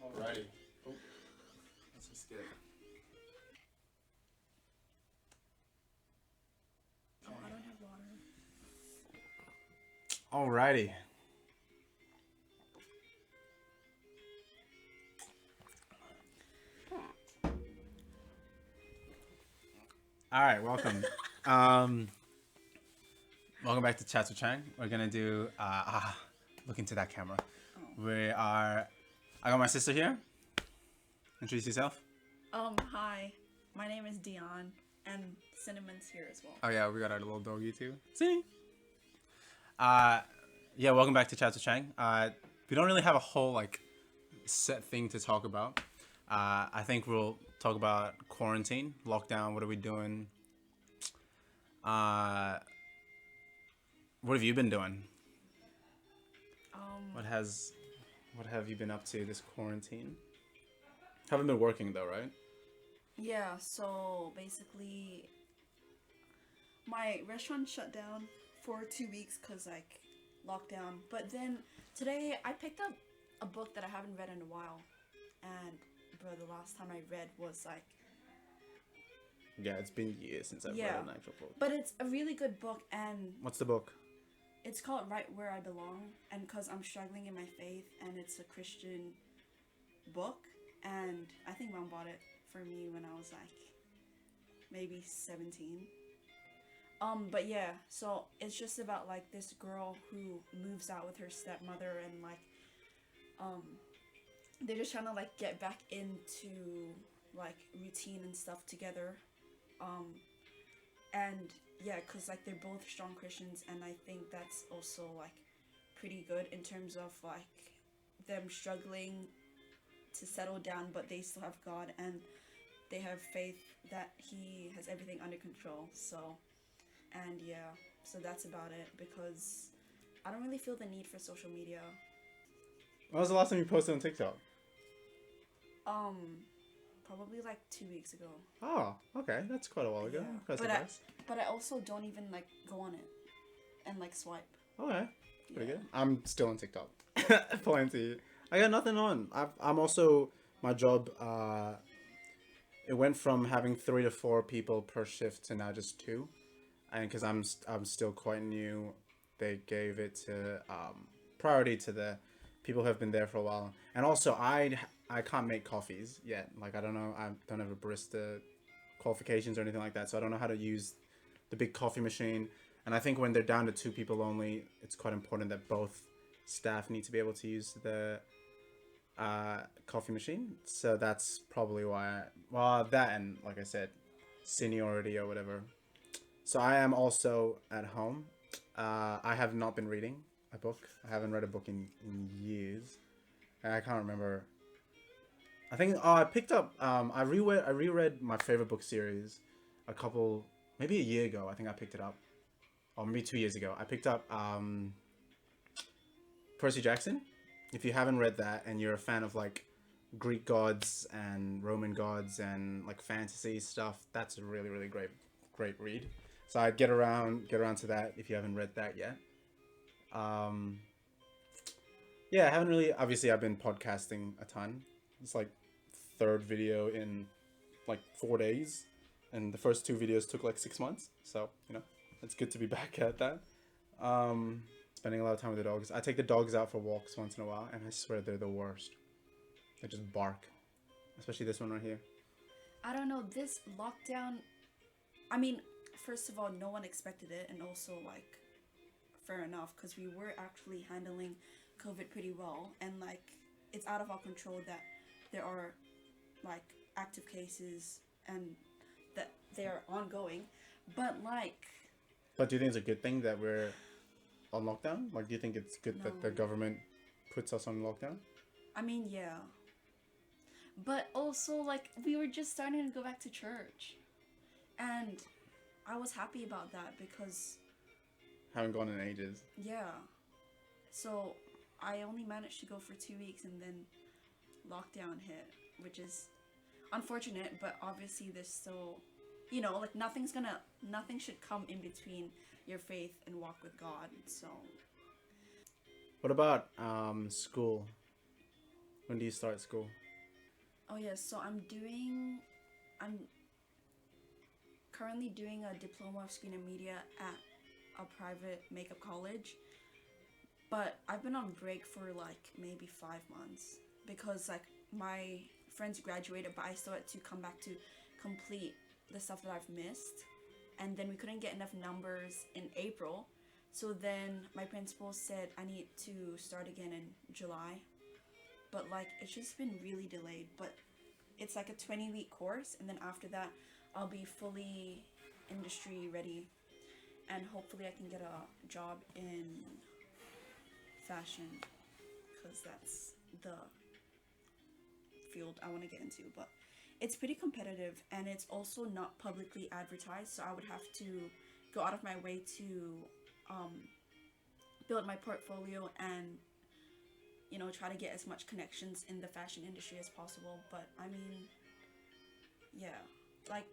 Alrighty. Oh, let's just get. Oh, I don't have water. Alrighty. All right, welcome. um, welcome back to Chats with Chang. We're gonna do look into that camera. Oh. We are. I got my sister here. Introduce yourself. Hi. My name is Dion, and Cinnamon's here as well. Oh yeah, we got our little doggy too. See. Yeah, welcome back to Chats with Chang. We don't really have a whole set thing to talk about. I think we'll talk about quarantine, lockdown. What are we doing? What have you been doing? Um, What have you been up to this quarantine? Haven't been working though, right? yeah, so basically, my restaurant shut down for 2 weeks because, lockdown. But then today I picked up a book that I haven't read in a while. And, bro, the last time I read was, Yeah, it's been years since I've yeah. read an actual book. But it's a really good book, and What's the book? it's called Right Where I Belong. And because I'm struggling in my faith, and it's a Christian book. And I think mom bought it for me when I was maybe 17. But yeah, so it's just about this girl who moves out with her stepmother, and um they're just trying to get back into routine and stuff together. Um and yeah, cuz they're both strong Christians, and I think that's also pretty good in terms of them struggling to settle down, but they still have God, and they have faith that he has everything under control. So, and yeah, so that's about it, because I don't really feel the need for social media. When was the last time you posted on TikTok? Um, Probably 2 weeks ago. Oh, okay, that's quite a while ago. Yeah, Quite but surprised. I also don't even go on it and swipe. Okay, pretty Yeah. good. I'm still on TikTok. Plenty. I got nothing on. I'm also my job. It went from having 3 to 4 people per shift to now just two, and because I'm still quite new, they gave it to priority to the people who have been there for a while. And also, I can't make coffees yet. I don't know. I don't have a barista qualifications or anything like that, so I don't know how to use the big coffee machine. And I think when they're down to 2 people only, it's quite important that both staff need to be able to use the coffee machine. So that's probably why. Well, that and like I said, seniority or whatever. So I am also at home. I have not been reading a book. I haven't read a book in years. And I can't remember. I think I picked up. I reread my favorite book series a couple, maybe a year ago. I think I picked it up, or maybe 2 years ago. I picked up Percy Jackson. If you haven't read that and you're a fan of Greek gods and Roman gods and fantasy stuff, that's a really really great read. So I'd get around to that if you haven't read that yet. Um, yeah, I haven't really. Obviously, I've been podcasting a ton. It's third video in 4 days, and the first 2 videos took 6 months. So it's good to be back at that. Spending a lot of time with the dogs. I take the dogs out for walks once in a while, and I swear they're the worst. They just bark, especially this one right here. I don't know, this lockdown. I mean, first of all, no one expected it, and also fair enough, because we were actually handling COVID pretty well, and it's out of our control that there are active cases and that they are ongoing, but But do you think it's a good thing that we're on lockdown? Do you think it's good that the No. government puts us on lockdown? I mean, yeah, but also we were just starting to go back to church, and I was happy about that because Haven't gone in ages. yeah, so I only managed to go for 2 weeks, and then lockdown hit, which is unfortunate, but obviously there's still, nothing should come in between your faith and walk with God. So What about school? When do you start school? Oh yes, so I'm currently doing a diploma of screen and media at a private makeup college. But I've been on break for like maybe 5 months because like my friends graduated, but I still had to come back to complete the stuff that I've missed. And then we couldn't get enough numbers in April. So then my principal said I need to start again in July. But like it's just been really delayed. But it's like a 20-week course, and then after that I'll be fully industry ready, and hopefully I can get a job in fashion because that's the field I want to get into. But it's pretty competitive, and it's also not publicly advertised, so I would have to go out of my way to build my portfolio and try to get as much connections in the fashion industry as possible. But I mean, yeah, like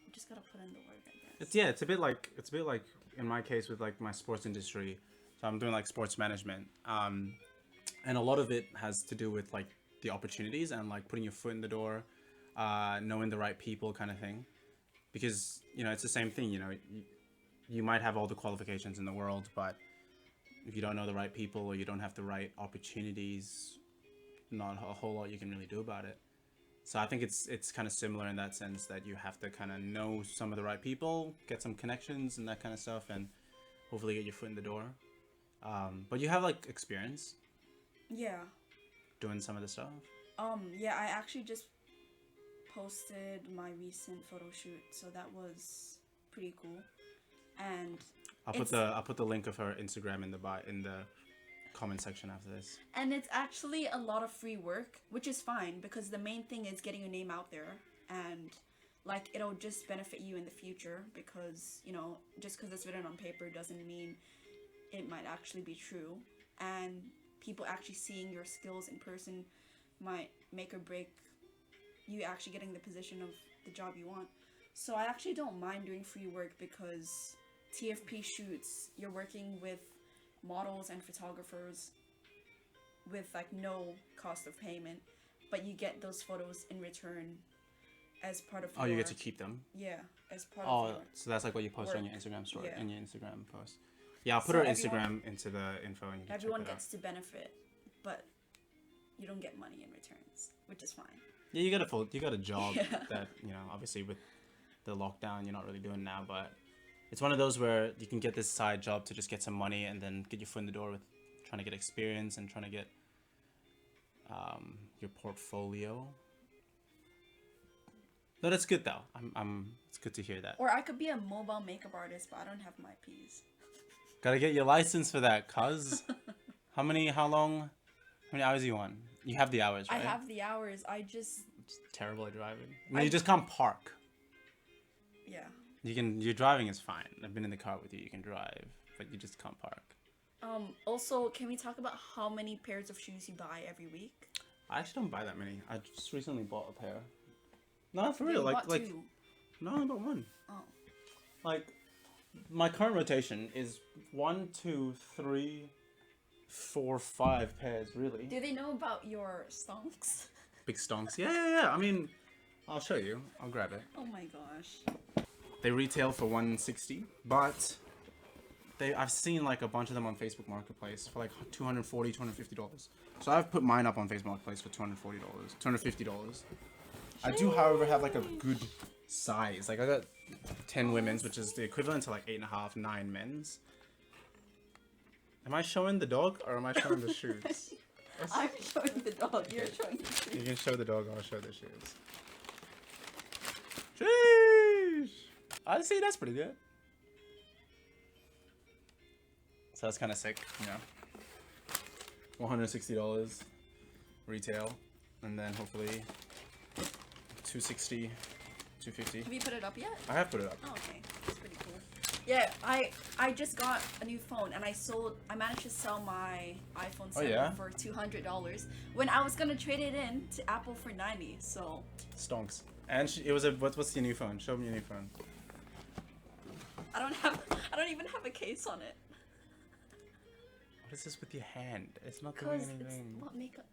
you just gotta put in the work, I guess. It's a bit like in my case with like my sports industry. So I'm doing like sports management, and a lot of it has to do with like the opportunities and like putting your foot in the door, knowing the right people, kind of thing. Because it's the same thing. You might have all the qualifications in the world, but if you don't know the right people or you don't have the right opportunities, not a whole lot you can really do about it. So I think it's kind of similar in that sense, that you have to kind of know some of the right people, get some connections and that kind of stuff, and hopefully get your foot in the door. But you have like experience Yeah. doing some of the stuff. Yeah, I actually just posted my recent photo shoot, so that was pretty cool. And I'll put the link of her Instagram in the comment section after this. And it's actually a lot of free work, which is fine because the main thing is getting your name out there, and like it'll just benefit you in the future because just because it's written on paper doesn't mean it might actually be true, and people actually seeing your skills in person might make or break you actually getting the position of the job you want. So I actually don't mind doing free work because TFP shoots, you're working with models and photographers with like no cost of payment, but you get those photos in return as part of you get to keep them. Yeah, as part of your so that's like what you post on work. your Instagram story, Yeah. in your Instagram post. Yeah, I'll put So her everyone- Instagram into the info, and you can Everyone check that gets to benefit, but you don't get money in returns, which is fine. Yeah, you got a job Yeah. that obviously with the lockdown you're not really doing now, but it's one of those where you can get this side job to just get some money and then get your foot in the door with trying to get experience and trying to get your portfolio. But it's good though. It's good to hear that. Or I could be a mobile makeup artist, but I don't have my P's. Gotta get your license for that, cuz. How many hours you want? You have the hours, right? I have the hours. I just It's terrible at driving. You just can't park. yeah. Your driving is fine. I've been in the car with you. You can drive, but you just can't park. Also, can we talk about how many pairs of shoes you buy every week? I actually don't buy that many. I just recently bought a pair. No, for Yeah, real. you bought Like two. no, I bought one. Oh. Like my current rotation is 1, 2, 3, 4, 5 pairs. Really Do they know about your stonks? big stonks. Yeah. I mean, I'll show you. I'll grab it. Oh my gosh. They retail for $160, but I've seen like a bunch of them on Facebook Marketplace for like $240, $250. So I've put mine up on Facebook Marketplace for $240, $250. I do, however, have like a good size. Like I got 10 women's, which is the equivalent to like 8.5, 9 men's. Am I showing the dog or am I showing the shoes? I'm showing the dog. You're showing the shoes. You can show the dog, I'll show the shoes. Sheesh! I see, that's pretty good. So that's kind of sick, $160 retail, and then hopefully $260, $250. Have you put it up yet? I have put it up. Oh, okay. That's pretty cool. Yeah, I just got a new phone and I managed to sell my iPhone 7 yeah? for $200 when I was gonna trade it in to Apple for $90. So Stonks. And it was what's your new phone? Show me your new phone. I don't even have a case on it. What is this with your hand? It's not doing Because anything.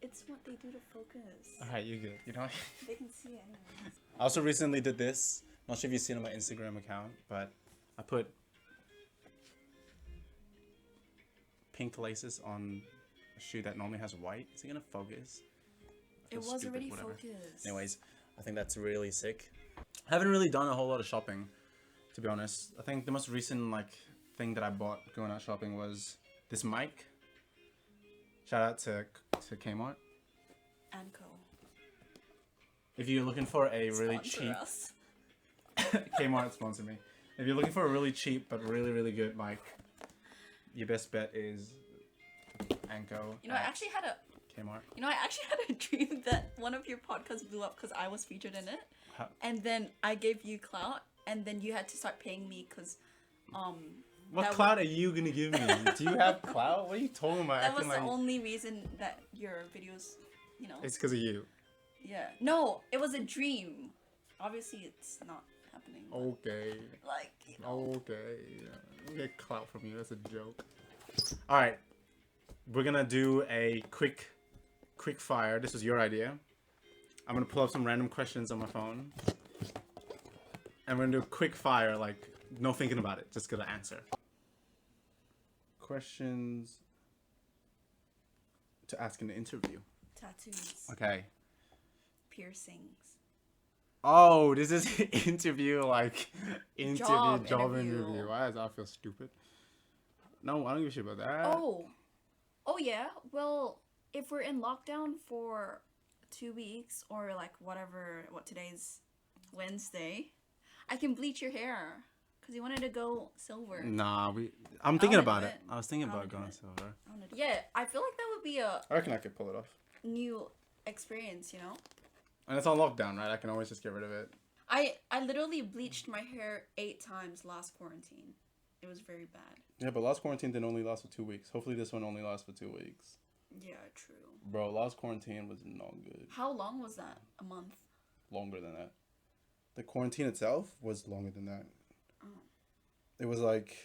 it's what they do to focus. Alright, you're good. You know. They can see it anyways. I also recently did this. Not sure if you've seen it on my Instagram account, but I put pink laces on a shoe that normally has white. Is it gonna focus? It was Stupid, already whatever. focused. Anyways, I think that's really sick. I haven't really done a whole lot of shopping, to be honest. I think the most recent thing that I bought going out shopping was this mic. Shout out to Kmart. And Co. If you're looking for a really Sponsor cheap us. Kmart sponsor me. If you're looking for a really cheap but really really good mic, your best bet is Anko. You know, I actually had a dream that one of your podcasts blew up because I was featured in it, and then I gave you clout, and then you had to start paying me because, What clout are you gonna give me? Do you have clout? What are you talking about? That was the only reason that your videos, you know. It's because of you. Yeah. No, it was a dream. Obviously, it's not happening. Okay. Like, you know. Okay. Yeah. I get clout from you. That's a joke. All right. We're gonna do a quick fire. This was your idea. I'm gonna pull up some random questions on my phone, and we're gonna do a quick fire. Like, no thinking about it. Just gonna answer. Questions to ask in the interview. Tattoos. Okay. Piercings. Oh, this is interview Job interview. Why does that feel stupid? No, I don't give a shit about that. Oh yeah. Well, if we're in lockdown for 2 weeks or like whatever, what today's Wednesday, I can bleach your hair because you wanted to go silver. Nah, I'm thinking about it. it. I was thinking I about wanna going do silver. Yeah, I feel like that would be a I reckon I could pull it off. new experience, you know? And it's on lockdown, right? I can always just get rid of it. I literally bleached my hair 8 times last quarantine. It was very bad. Yeah, but last quarantine didn't only last for 2 weeks. Hopefully this one only lasts for 2 weeks. Yeah, true. Bro, last quarantine was not good. How long was that? A month? Longer than that. The quarantine itself was longer than that. Oh. It was like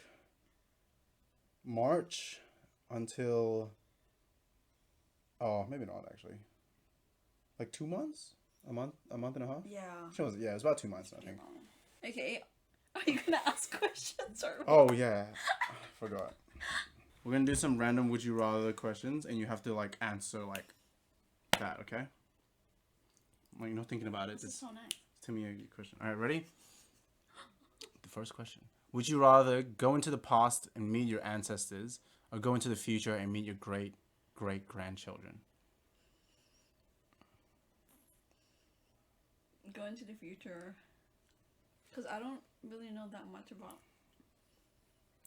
March until... Oh, maybe not actually. Like 2 months? A month and a half? Yeah. It was about 2 months, I think. Okay. Are you gonna ask questions or? Oh yeah, I forgot. We're gonna do some random would you rather questions, and you have to answer that. Okay? You're not thinking about it. This is so nice. Tell me a question. All right, ready? The first question: would you rather go into the past and meet your ancestors, or go into the future and meet your great grandchildren? Go into the future. Because I don't really know that much about.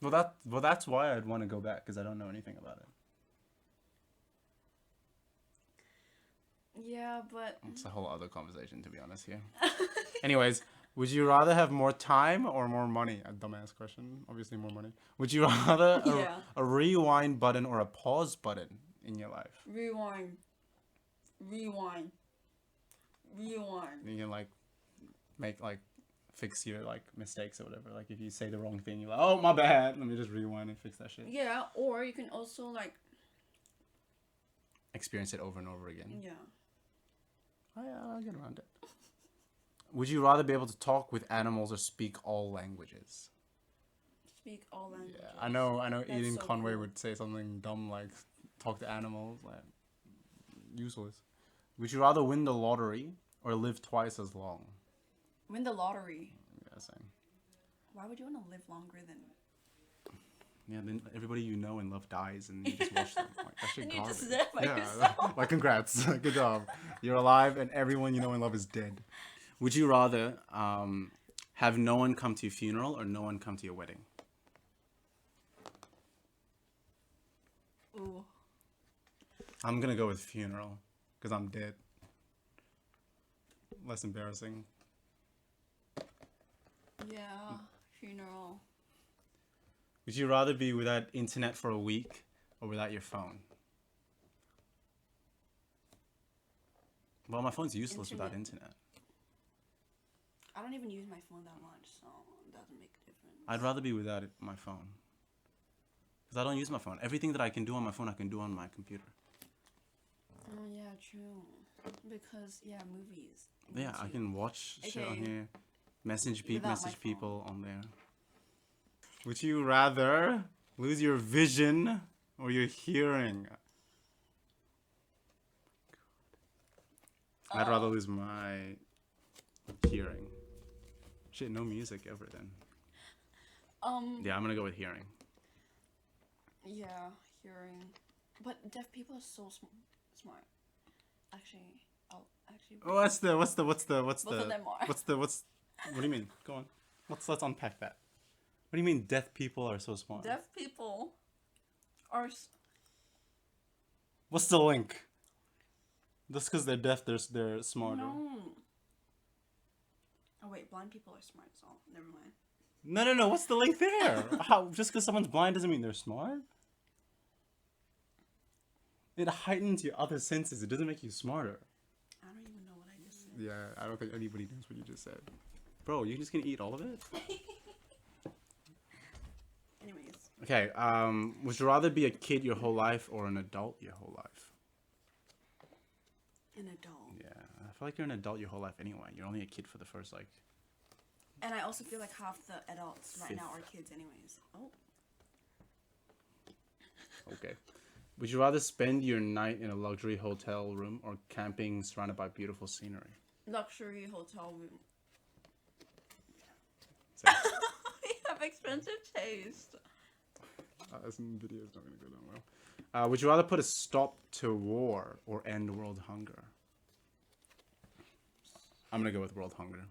Well, that's why I'd want to go back, because I don't know anything about it. Yeah, but It's a whole other conversation, to be honest here. Anyways, would you rather have more time or more money? A dumbass question. Obviously, more money. Would you rather a rewind button or a pause button in your life? Rewind. You can make fix your mistakes or whatever. If you say the wrong thing, you're like, oh my bad. Let me just rewind and fix that shit. Yeah, or you can also experience it over and over again. Yeah. I'll get around it. Would you rather be able to talk with animals or speak all languages? Speak all languages. Yeah, I know. That's Eden so Conway cool. would say something dumb like talk to animals. Useless. Would you rather win the lottery or live twice as long? Win the lottery. Yeah, same. Why would you want to live longer than? Yeah, then everybody you know and love dies, and you just watch them. That shit And you garbage. just live by yourself. Congrats, good job. You're alive, and everyone you know and love is dead. Would you rather have no one come to your funeral or no one come to your wedding? Ooh. I'm gonna go with funeral because I'm dead. Less embarrassing. Yeah, funeral. Would you rather be without internet for a week or without your phone? Well, my phone's useless without internet. I don't even use my phone that much, so it doesn't make a difference. I'd rather be without my phone. Because I don't use my phone. Everything that I can do on my phone, I can do on my computer. Oh yeah, true. Because movies. Yeah, I can watch shit on Okay. here. Message Without my phone. people on there. Would you rather lose your vision or your hearing? I'd rather lose my hearing. Shit, no music ever then. Yeah, I'm gonna go with hearing. Yeah, hearing. But deaf people are so smart. Actually, I'll actually. What's the Both of them are. what do you mean? Go on. Let's unpack that. What do you mean deaf people are so smart? Deaf people are. What's the link? Just because they're deaf, they're smarter. No. Oh wait, blind people are smart. So never mind. No. What's the link there? How? Just because someone's blind doesn't mean they're smart. It heightens your other senses. It doesn't make you smarter. I don't even know what I just said. Yeah, I don't think anybody knows what you just said. Bro, you just gonna eat all of it? Anyways. Okay, would you rather be a kid your whole life or an adult your whole life? An adult. Yeah, I feel like you're an adult your whole life anyway. You're only a kid for the first, like... And I also feel like half the adults right now are kids anyways. Oh. Okay. Would you rather spend your night in a luxury hotel room or camping surrounded by beautiful scenery? Luxury hotel room. So, We have expensive taste. this video is not going to go down well. Would you rather put a stop to war or end world hunger? I'm going to go with world hunger.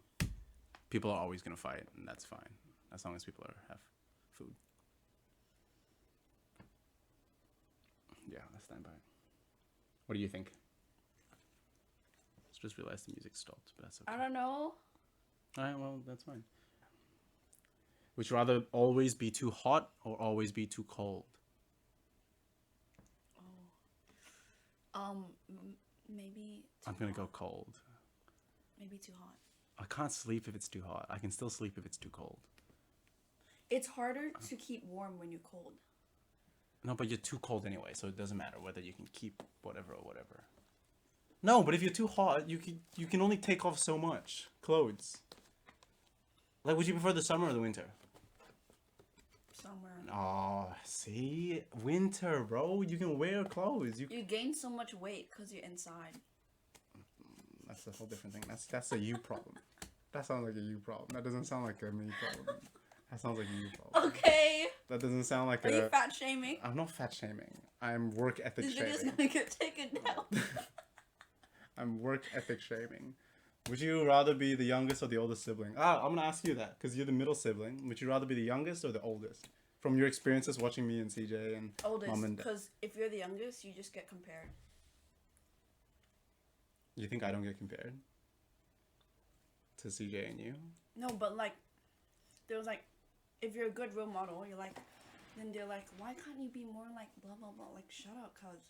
People are always going to fight, and that's fine. As long as people have food. Yeah, I stand by it. What do you think? Just realized the music stopped, but that's okay. I don't know. Alright, well, that's fine. Would you rather always be too hot or always be too cold? Maybe. I'm gonna go cold. Maybe too hot. I can't sleep if it's too hot. I can still sleep if it's too cold. It's harder to keep warm when you're cold. No, but you're too cold anyway, so it doesn't matter whether you can keep whatever or whatever. No, but if you're too hot, you can only take off so much clothes. Like, would you prefer the summer or the winter? Summer. Oh, see? Winter, bro. You can wear clothes. You gain so much weight because you're inside. That's a whole different thing. That's a you problem. That sounds like a you problem. That doesn't sound like a me problem. That sounds like a you problem. Okay. That doesn't sound like Are you fat shaming? I'm not fat shaming. I'm work ethic This shaming. video's gonna get taken down. I'm work ethic shaming. Would you rather be the youngest or the oldest sibling? I'm gonna ask you that because you're the middle sibling. Would you rather be the youngest or the oldest? From your experiences watching me and CJ and Mom and Dad. Because if you're the youngest, you just get compared. You think I don't get compared to CJ and you? No, but like, there was like, if you're a good role model, you're like, then they're like, why can't you be more like blah blah blah? Like, shut up, cuz.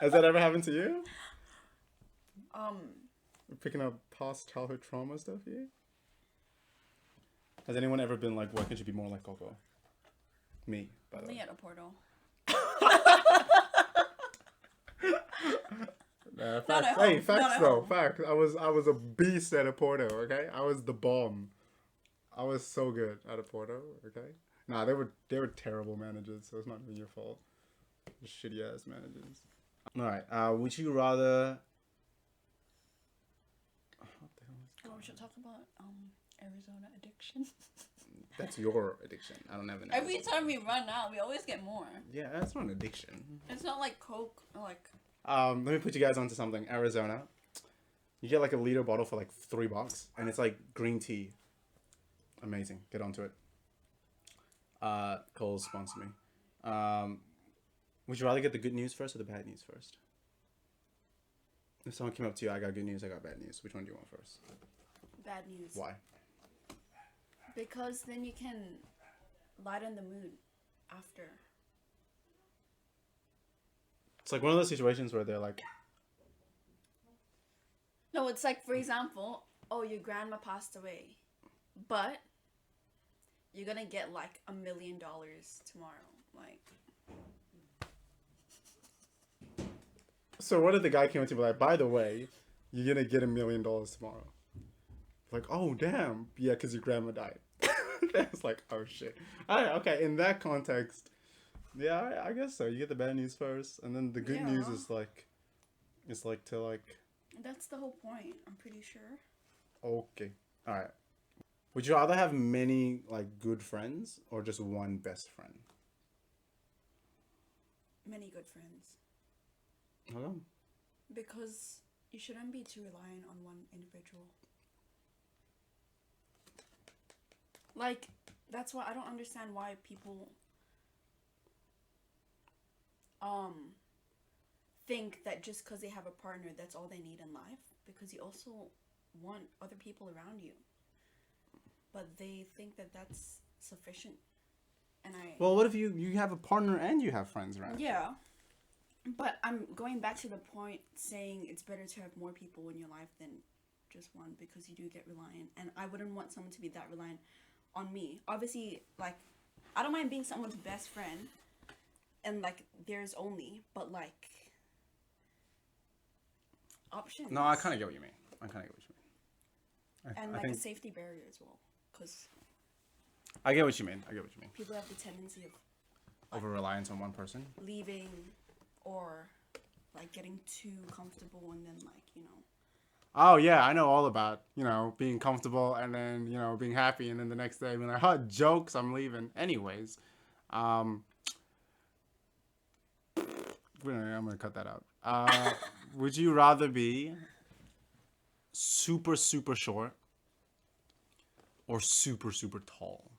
Has that ever happened to you? Um. Picking up past childhood trauma stuff here? Has anyone ever been like, why can't you be more like Coco? Me, by the way. Only at a portal. Facts. Hey, facts though. Facts. I was a beast at a Porto. Okay, I was the bomb. I was so good at a Porto. Okay. Nah, they were terrible managers, so it's not even your fault. Shitty ass managers. All right. Would you rather? What the hell is Oh, we should talk about Arizona addiction. That's your addiction. I don't have an. Every time we run out, we always get more. Yeah, that's not an addiction. It's not like Coke or like. Let me put you guys onto something. Arizona, you get like a liter bottle for like $3, and it's like green tea. Amazing. Get onto it. Coles sponsor me. Would you rather get the good news first or the bad news first? If someone came up to you, I got good news, I got bad news. Which one do you want first? Bad news. Why? Because then you can lighten the mood after. It's like one of those situations where they're like... No, it's like, for example, oh, your grandma passed away. But you're gonna get like $1 million tomorrow. Like, So what if the guy came up to me like, by the way, you're gonna get $1 million tomorrow? Like, oh damn, yeah, because your grandma died. It's like, oh shit. Alright, okay. In that context, yeah, I guess so. You get the bad news first, and then the good news Yeah. is like, it's like to like, that's the whole point. I'm pretty sure. okay, all right. Would you rather have many like good friends or just one best friend? Many good friends. Hello. Because you shouldn't be too reliant on one individual. Like, that's why I don't understand why people think that just because they have a partner, that's all they need in life. Because you also want other people around you. But they think that that's sufficient. And Well, what if you have a partner and you have friends around? yeah. But I'm going back to the point saying it's better to have more people in your life than just one, because you do get reliant. And I wouldn't want someone to be that reliant on me. Obviously, like, I don't mind being someone's best friend and like theirs only, but like options. No, I kind of get what you mean. And I like think a safety barrier as well, because I get what you mean. people have the tendency of Over reliance on one person. leaving or like getting too comfortable and then like, you know. Oh yeah, I know all about, being comfortable and then, being happy and then the next day being like, jokes, I'm leaving. Anyways, I'm gonna cut that out. Would you rather be super, super short or super, super tall?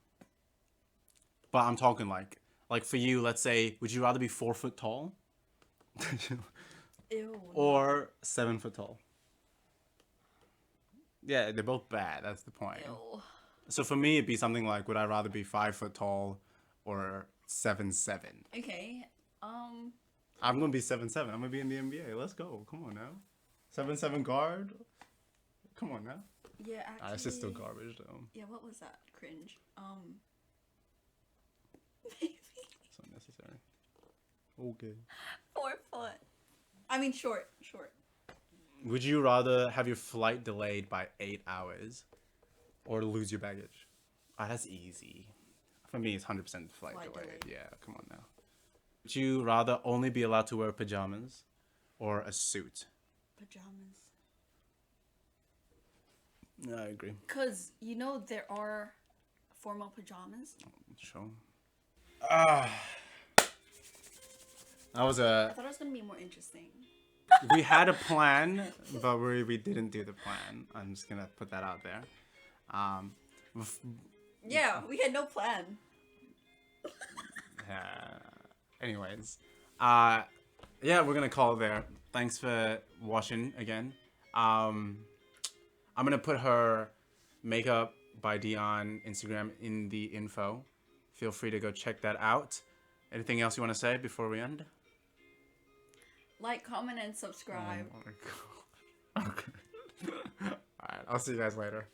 But I'm talking like for you, let's say, would you rather be 4 foot tall Ew. or 7 foot tall? Yeah, they're both bad. That's the point. Ew. So for me, it'd be something like, would I rather be 5 foot tall or 7'7"? Okay. I'm gonna be 7'7". I'm gonna be in the NBA. Let's go. Come on now. 7'7" guard. Come on now. Yeah, actually. It's just still garbage though. Yeah, what was that? Cringe. Maybe It's unnecessary. Okay. 4 foot. I mean, short. Would you rather have your flight delayed by 8 hours or lose your baggage? That's easy. For me, it's 100% flight delayed. Yeah, come on now. Would you rather only be allowed to wear pajamas or a suit? Pajamas. Yeah, I agree. Because, there are formal pajamas. Sure. That was I thought it was going to be more interesting. We had a plan, but we didn't do the plan. I'm just gonna put that out there. Yeah, we had no plan. Anyways, yeah, we're gonna call it there. Thanks for watching again. I'm gonna put her Makeup by Dion Instagram in the info. Feel free to go check that out. Anything else you want to say before we end? Like, comment, and subscribe. Oh my God. Okay. All right, I'll see you guys later.